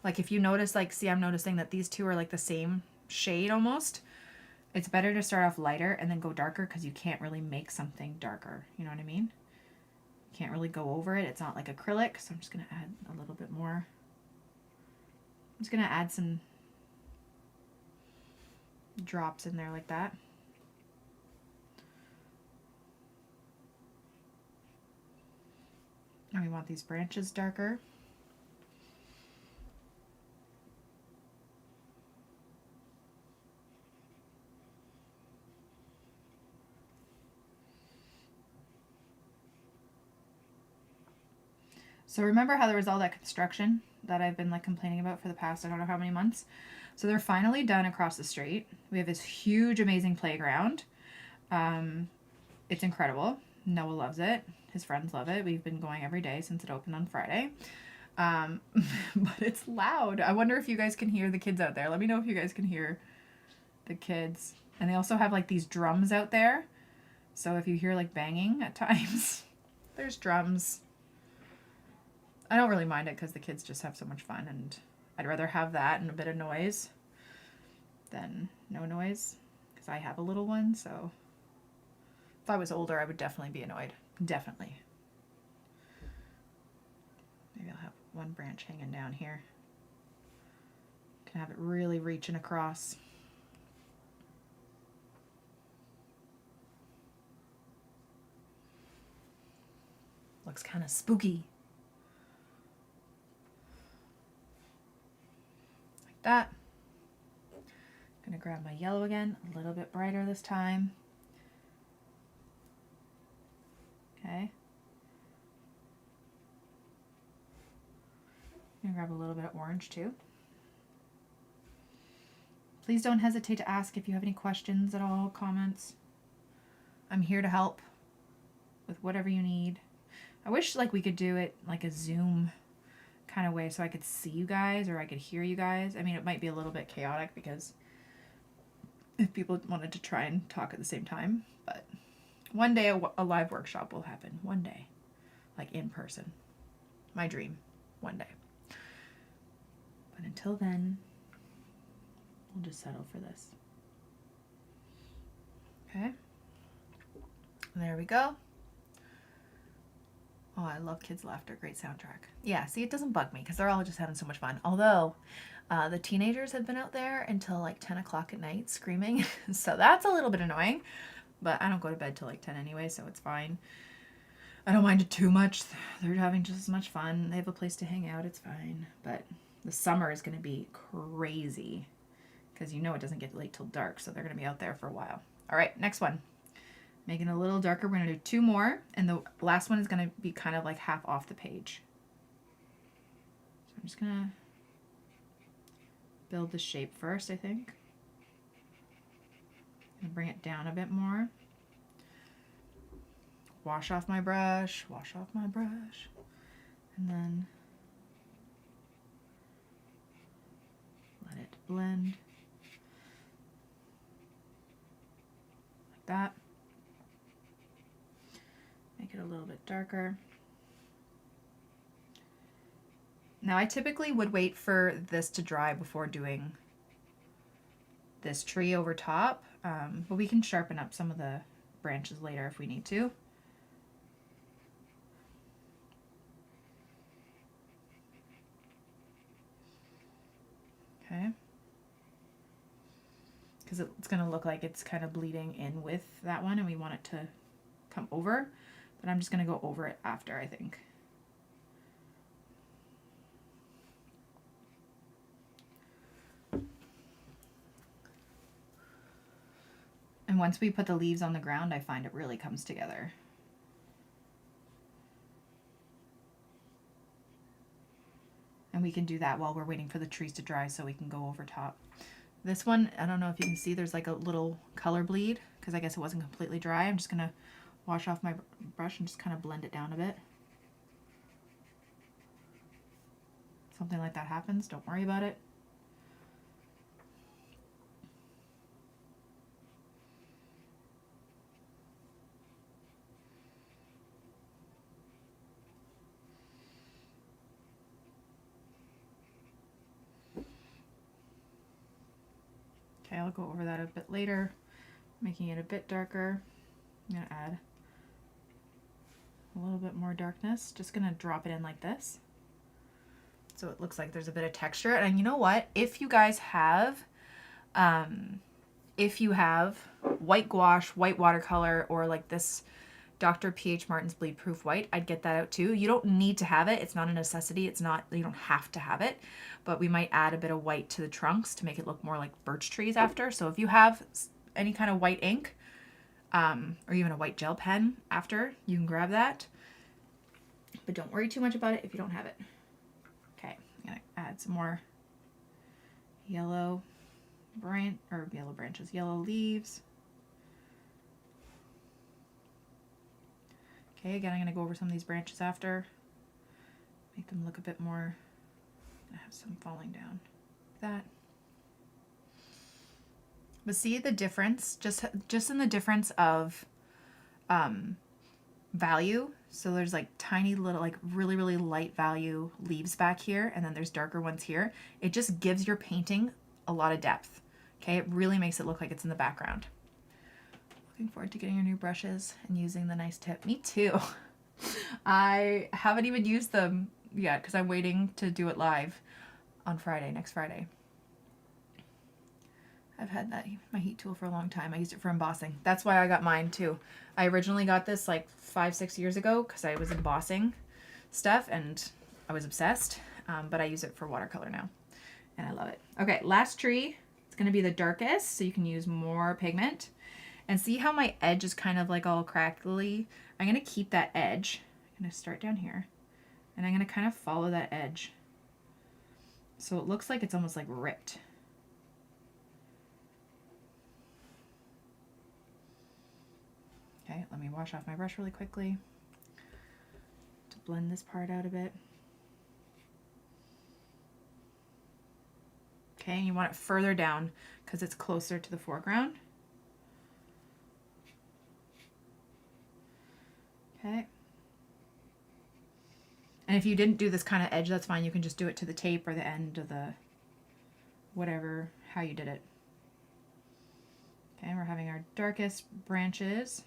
Like if you notice, like, see, I'm noticing that these two are like the same shade almost. It's better to start off lighter and then go darker, because you can't really make something darker. You know what I mean? You can't really go over it. It's not like acrylic, so I'm just going to add a little bit more. I'm just going to add some drops in there like that. And we want these branches darker. So remember how there was all that construction that I've been like complaining about for the past I don't know how many months? So they're finally done across the street. We have this huge, amazing playground. It's incredible. Noah loves it. His friends love it. We've been going every day since it opened on Friday. But it's loud. I wonder if you guys can hear the kids out there. Let me know if you guys can hear the kids. And they also have like these drums out there. So if you hear like banging at times, there's drums. I don't really mind it because the kids just have so much fun, and I'd rather have that and a bit of noise than no noise, because I have a little one, so if I was older, I would definitely be annoyed. Definitely. Maybe I'll have one branch hanging down here. Can have it really reaching across. Looks kind of spooky. Like that. Gonna grab my yellow again, a little bit brighter this time. Okay. I'm gonna grab a little bit of orange too. Please don't hesitate to ask if you have any questions at all, comments. I'm here to help with whatever you need. I wish like we could do it like a Zoom kind of way so I could see you guys or I could hear you guys. I mean, it might be a little bit chaotic because if people wanted to try and talk at the same time, but one day a live workshop will happen. One day, like in person. My dream, one day. But until then, we'll just settle for this. Okay. There we go. Oh, I love kids' laughter. Great soundtrack. Yeah, see, it doesn't bug me because they're all just having so much fun. Although, the teenagers have been out there until like 10 o'clock at night screaming. So that's a little bit annoying. But I don't go to bed till like 10 anyway, so it's fine. I don't mind it too much. They're having just as much fun. They have a place to hang out. It's fine. But the summer is going to be crazy because you know it doesn't get late till dark. So they're going to be out there for a while. All right, next one. Making it a little darker. We're going to do 2 more. And the last one is going to be kind of like half off the page. So I'm just going to build the shape first, I think. And bring it down a bit more. Wash off my brush. Wash off my brush. And then let it blend. Like that. Make it a little bit darker. Now I typically would wait for this to dry before doing this tree over top, but we can sharpen up some of the branches later if we need to. Okay. Because it's going to look like it's kind of bleeding in with that one and we want it to come over. But I'm just going to go over it after, I think. And once we put the leaves on the ground, I find it really comes together. And we can do that while we're waiting for the trees to dry so we can go over top. This one, I don't know if you can see, there's like a little color bleed because I guess it wasn't completely dry. I'm just going to wash off my brush and just kind of blend it down a bit. Something like that happens, don't worry about it. Okay, I'll go over that a bit later, making it a bit darker. I'm going to add a little bit more darkness. Just going to drop it in like this. So it looks like there's a bit of texture. And you know what? If you guys have, white gouache, white watercolor, or like this Dr. P.H. Martin's Bleed Proof White, I'd get that out too. You don't need to have it. It's not a necessity. It's not, you don't have to have it, but we might add a bit of white to the trunks to make it look more like birch trees after. So if you have any kind of white ink, or even a white gel pen after, you can grab that. But don't worry too much about it if you don't have it. Okay, I'm gonna add some more yellow yellow leaves. Okay, again, I'm gonna go over some of these branches after. Make them look a bit more, I have some falling down like that. But see the difference, just in the difference of value. So there's like tiny little, like really, really light value leaves back here, and then there's darker ones here. It just gives your painting a lot of depth. Okay, it really makes it look like it's in the background. Looking forward to getting your new brushes and using the nice tip. Me too. I haven't even used them yet because I'm waiting to do it live on Friday, next Friday. I've had my heat tool for a long time. I used it for embossing. That's why I got mine too. I originally got this like 5-6 years ago because I was embossing stuff and I was obsessed. But I use it for watercolor now and I love it. Okay, last tree. It's going to be the darkest, so you can use more pigment. And see how my edge is kind of like all crackly? I'm going to keep that edge. I'm going to start down here and I'm going to kind of follow that edge. So it looks like it's almost like ripped. Okay, let me wash off my brush really quickly to blend this part out a bit. Okay, and you want it further down because it's closer to the foreground. Okay. And if you didn't do this kind of edge, that's fine. You can just do it to the tape or the end of the whatever, how you did it. Okay, we're having our darkest branches.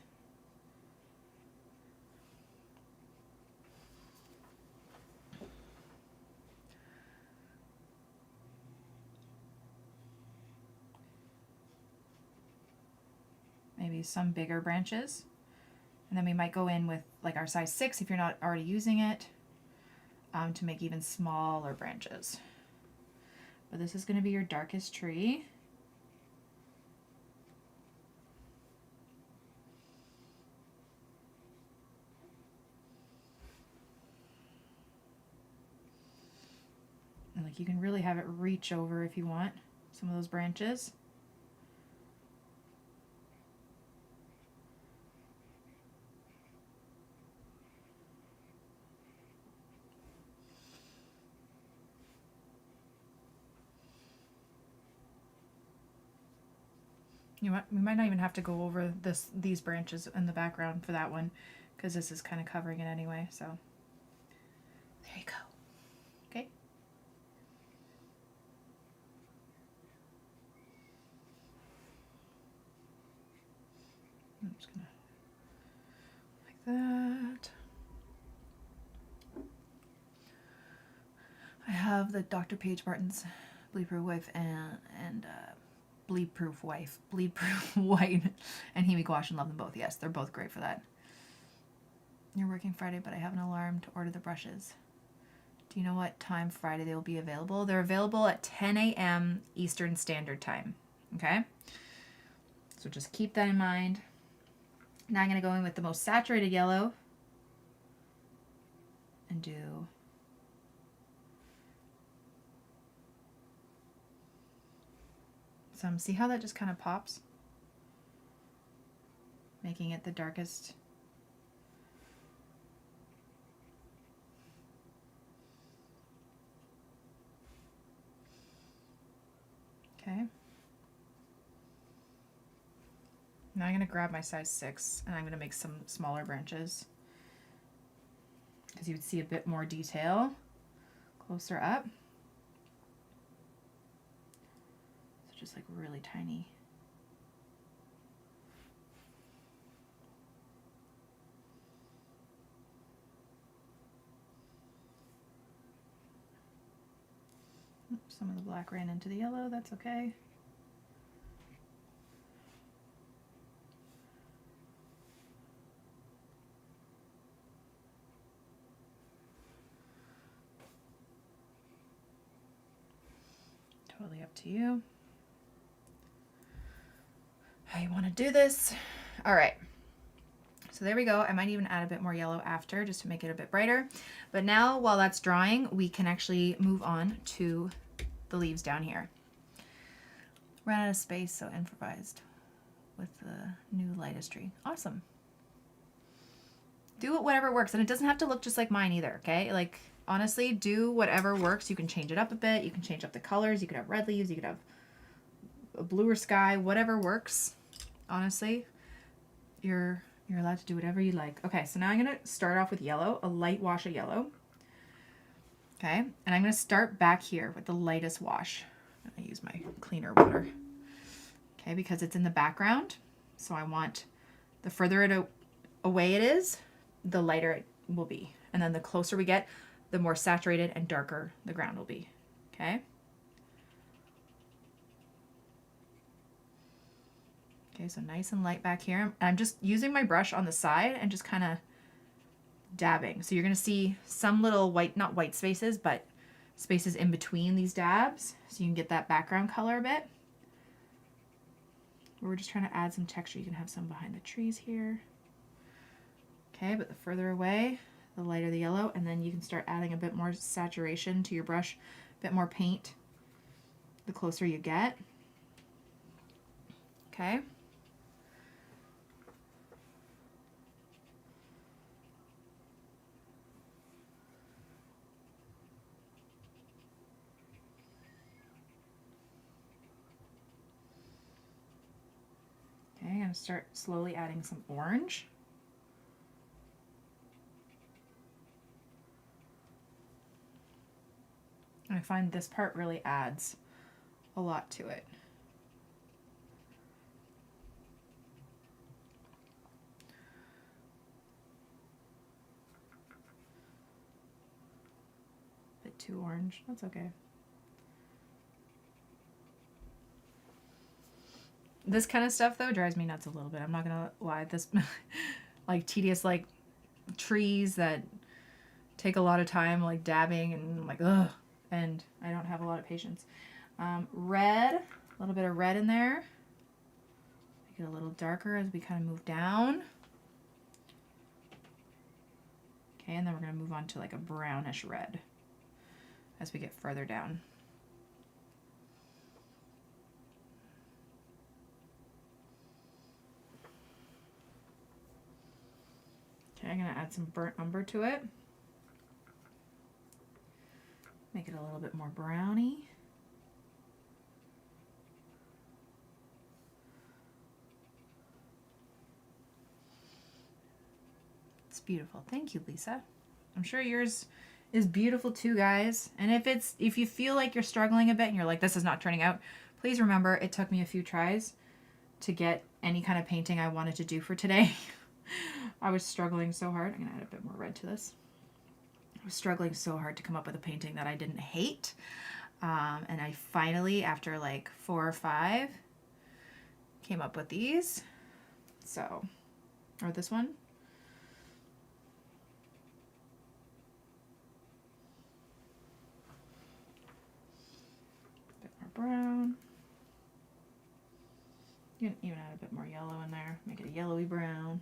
Maybe some bigger branches. And then we might go in with like our size 6 if you're not already using it to make even smaller branches. But this is going to be your darkest tree. And like you can really have it reach over if you want some of those branches. We might not even have to go over these branches in the background for that one because this is kind of covering it anyway. So there you go. Okay. I'm just gonna like that. I have the Dr. Paige Martin's Bleed-Proof Wife and Bleed-Proof White and Hemi Gouache, and love them both. Yes, they're both great for that. You're working Friday, but I have an alarm to order the brushes. Do you know what time Friday they will be available? They're available at 10 a.m. Eastern Standard Time. Okay? So just keep that in mind. Now I'm going to go in with the most saturated yellow and do some. See how that just kind of pops? Making it the darkest. Okay. Now I'm going to grab my size 6 and I'm going to make some smaller branches because you would see a bit more detail closer up. So just like really tiny. Oops, some of the black ran into the yellow, that's okay. Totally up to you. How you want to do this. All right. So there we go. I might even add a bit more yellow after just to make it a bit brighter. But now while that's drying, we can actually move on to the leaves down here. Ran out of space, so improvised with the new lightest tree. Awesome. Do it whatever works. And it doesn't have to look just like mine either, okay? Like, honestly, do whatever works. You can change it up a bit. You can change up the colors. You could have red leaves. You could have a bluer sky. Whatever works. Honestly, you're allowed to do whatever you like. Okay, so now I'm going to start off with yellow, a light wash of yellow. Okay, and I'm going to start back here with the lightest wash. I use my cleaner water. Okay, because it's in the background. So I want the further away it is, the lighter it will be. And then the closer we get, the more saturated and darker the ground will be. Okay? Okay, so nice and light back here. I'm just using my brush on the side and just kind of dabbing. So you're going to see some little white, not white spaces, but spaces in between these dabs. So you can get that background color a bit. We're just trying to add some texture. You can have some behind the trees here. Okay, but the further away, the lighter the yellow, and then you can start adding a bit more saturation to your brush, a bit more paint, the closer you get. Okay. Okay, I'm going to start slowly adding some orange. I find this part really adds a lot to it. Bit too orange, that's okay. This kind of stuff though drives me nuts a little bit. I'm not gonna lie. This like tedious like trees that take a lot of time like dabbing and I'm like ugh, and I don't have a lot of patience. Red, a little bit of red in there. Make it a little darker as we kind of move down. Okay, and then we're gonna move on to like a brownish red as we get further down. Okay, I'm going to add some burnt umber to it. Make it a little bit more browny. It's beautiful. Thank you, Lisa. I'm sure yours is beautiful too, guys. And if you feel like you're struggling a bit and you're like, this is not turning out, please remember it took me a few tries to get any kind of painting I wanted to do for today. I was struggling so hard. I'm going to add a bit more red to this. I was struggling so hard to come up with a painting that I didn't hate. And I finally, after like 4 or 5, came up with these. So, or this one. A bit more brown. You can even add a bit more yellow in there. Make it a yellowy brown.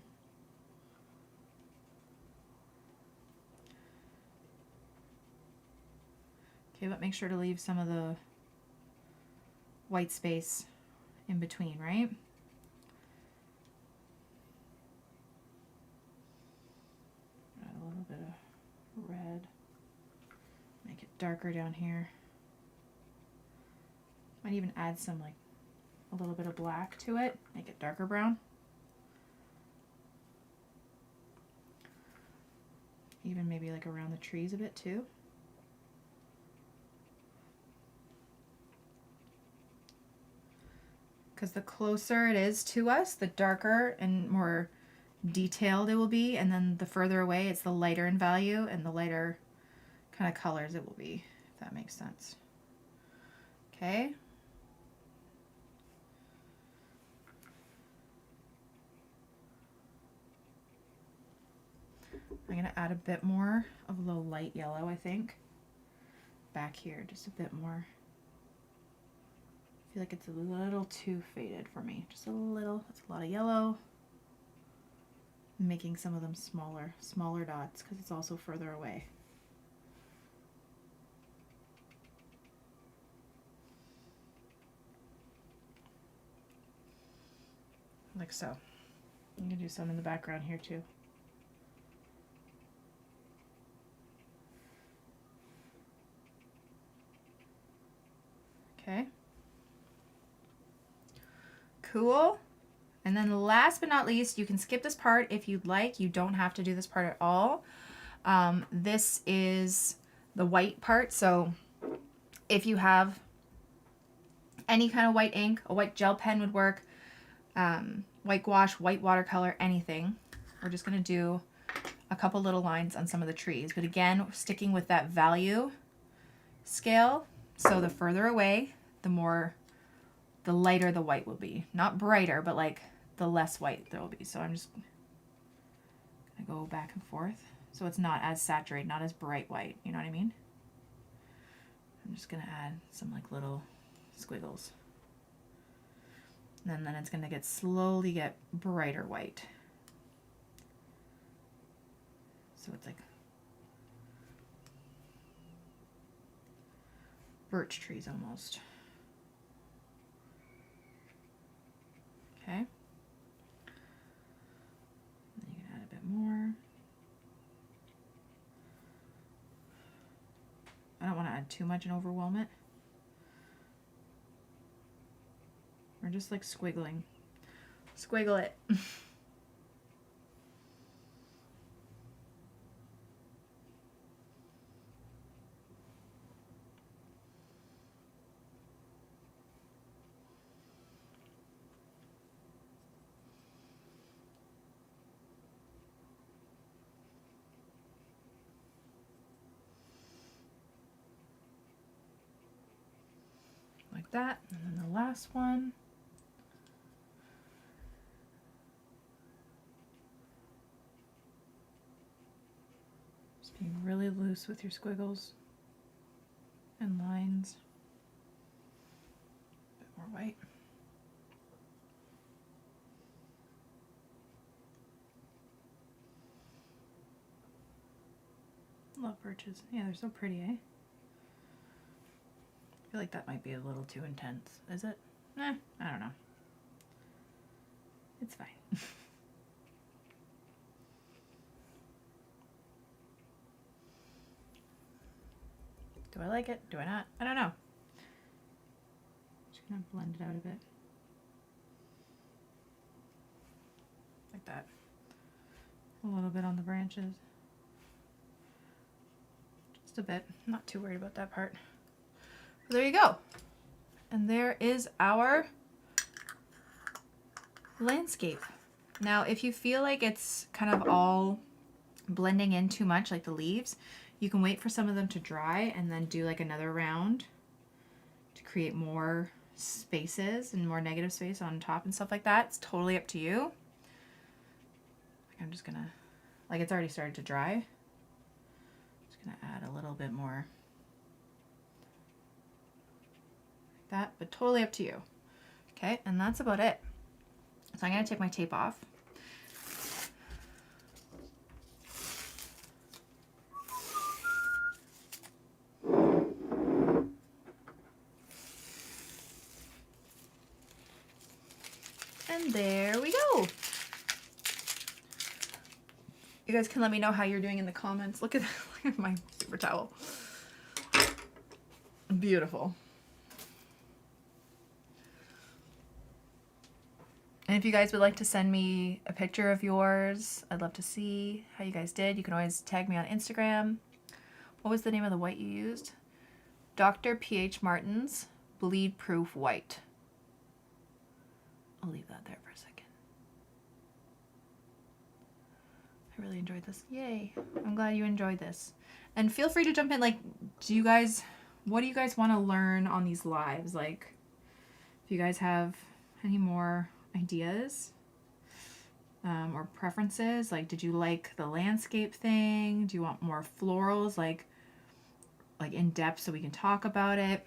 Okay, but make sure to leave some of the white space in between, right? Add a little bit of red. Make it darker down here. Might even add some like a little bit of black to it. Make it darker brown. Even maybe like around the trees a bit too. Because the closer it is to us, the darker and more detailed it will be, and then the further away, it's the lighter in value and the lighter kind of colors it will be, if that makes sense. Okay. I'm going to add a bit more of the light yellow, I think, back here, just a bit more. I feel like it's a little too faded for me. Just a little. It's a lot of yellow. I'm making some of them smaller dots because it's also further away. Like so. I'm going to do some in the background here too. Okay. Cool. And then last but not least, you can skip this part if you'd like. You don't have to do this part at all. This is the white part. So if you have any kind of white ink, a white gel pen would work, white gouache, white watercolor, anything. We're just going to do a couple little lines on some of the trees. But again, sticking with that value scale. So the further away, the more the lighter the white will be. Not brighter, but like the less white there will be. So I'm just gonna go back and forth. So it's not as saturated, not as bright white. You know what I mean? I'm just gonna add some like little squiggles. And then it's gonna slowly get brighter white. So it's like birch trees almost. Okay. Then you can add a bit more. I don't want to add too much and overwhelm it. We're just like squiggling. Squiggle it. Like that. And then the last one. Just being really loose with your squiggles and lines. A bit more white. Love birches. Yeah, they're so pretty, eh? I feel like that might be a little too intense. Is it? I don't know. It's fine. Do I like it? Do I not? I don't know. Just gonna blend it out a bit. Like that. A little bit on the branches. Just a bit. I'm not too worried about that part. There you go. And there is our landscape. Now, if you feel like it's kind of all blending in too much, like the leaves, you can wait for some of them to dry and then do like another round to create more spaces and more negative space on top and stuff like that. It's totally up to you. Like I'm just gonna, like it's already started to dry. Just gonna add a little bit more. That, but totally up to you. Okay, and that's about it. So I'm going to take my tape off. And there we go. You guys can let me know how you're doing in the comments. Look at my paper towel. Beautiful. And if you guys would like to send me a picture of yours, I'd love to see how you guys did. You can always tag me on Instagram. What was the name of the white you used? Dr. P.H. Martin's Bleed Proof White. I'll leave that there for a second. I really enjoyed this. Yay. I'm glad you enjoyed this. And feel free to jump in. Like, what do you guys want to learn on these lives? Like, if you guys have any more ideas or preferences, like did you like the landscape thing? Do you want more florals, like in depth so we can talk about it?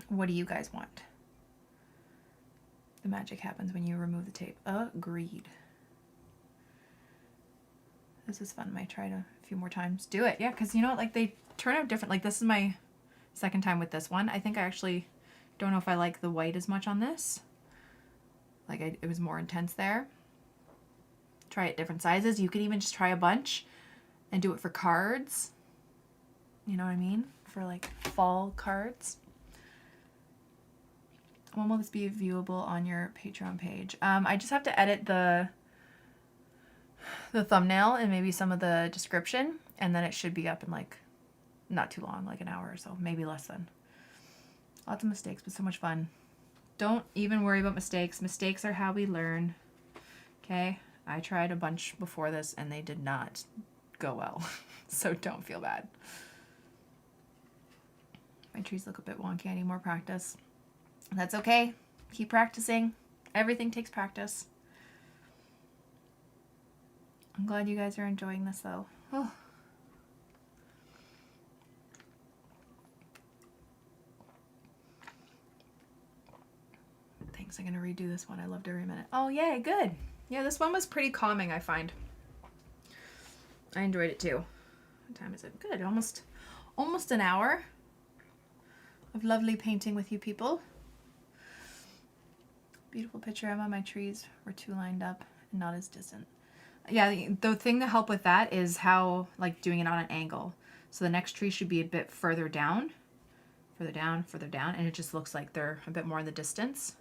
What do you guys want? The magic happens when you remove the tape. Agreed. This is fun. I might try it a few more times. Do it. Yeah, because you know what, like they turn out different. Like this is my second time with this one. I think I actually don't know if I like the white as much on this. Like it was more intense there. Try it different sizes. You could even just try a bunch and do it for cards. You know what I mean? For like fall cards. When will this be viewable on your Patreon page? I just have to edit the thumbnail and maybe some of the description, and then it should be up in like not too long, like an hour or so, maybe less than. Lots of mistakes, but so much fun. Don't even worry about mistakes. Mistakes are how we learn. Okay? I tried a bunch before this and they did not go well. So don't feel bad. My trees look a bit wonky. I need more practice. That's okay. Keep practicing. Everything takes practice. I'm glad you guys are enjoying this though. Oh. Thanks, I'm gonna redo this one. I loved every minute. Oh yay, good. Yeah, this one was pretty calming, I find. I enjoyed it too. What time is it? Good, almost an hour of lovely painting with you people. Beautiful picture, Emma. My trees were too lined up and not as distant. Yeah, the thing to help with that is how, like, doing it on an angle. So the next tree should be a bit further down, and it just looks like they're a bit more in the distance.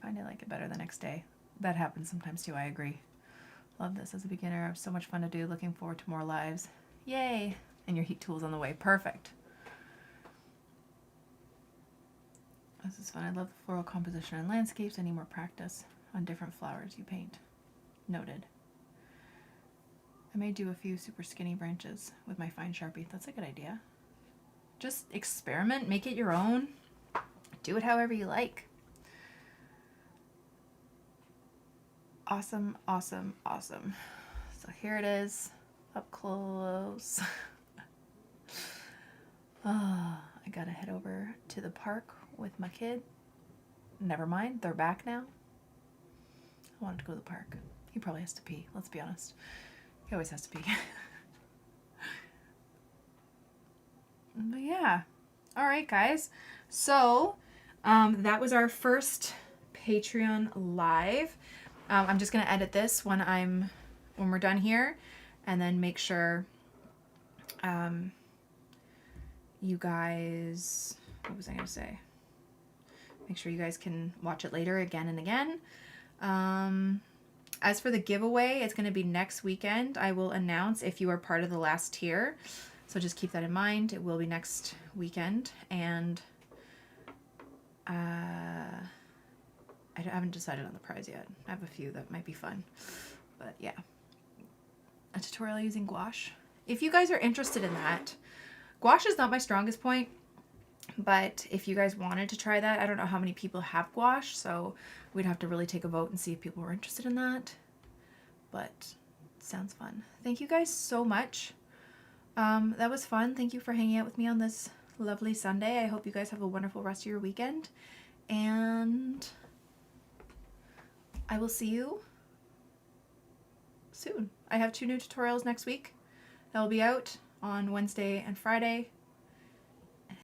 I find I like it better the next day. That happens sometimes too, I agree. Love this as a beginner. It was so much fun to do. Looking forward to more lives. Yay! And your heat tool's on the way. Perfect. This is fun. I love the floral composition and landscapes. I need more practice on different flowers you paint. Noted. I may do a few super skinny branches with my fine Sharpie. That's a good idea. Just experiment. Make it your own. Do it however you like. Awesome, awesome, awesome. So here it is, up close. I gotta head over to the park with my kid. Never mind, they're back now. I wanted to go to the park. He probably has to pee, let's be honest. He always has to pee. But yeah, all right guys. So that was our first Patreon live. I'm just gonna edit this when we're done here, and then make sure you guys, what was I gonna say? Make sure you guys can watch it later again and again. As for the giveaway, it's gonna be next weekend. I will announce if you are part of the last tier. So just keep that in mind. It will be next weekend, and I haven't decided on the prize yet. I have a few that might be fun, but yeah. A tutorial using gouache. If you guys are interested in that, gouache is not my strongest point, but if you guys wanted to try that, I don't know how many people have gouache, so we'd have to really take a vote and see if people were interested in that, but it sounds fun. Thank you guys so much. That was fun. Thank you for hanging out with me on this lovely Sunday. I hope you guys have a wonderful rest of your weekend, and I will see you soon. I have 2 new tutorials next week that will be out on Wednesday and Friday.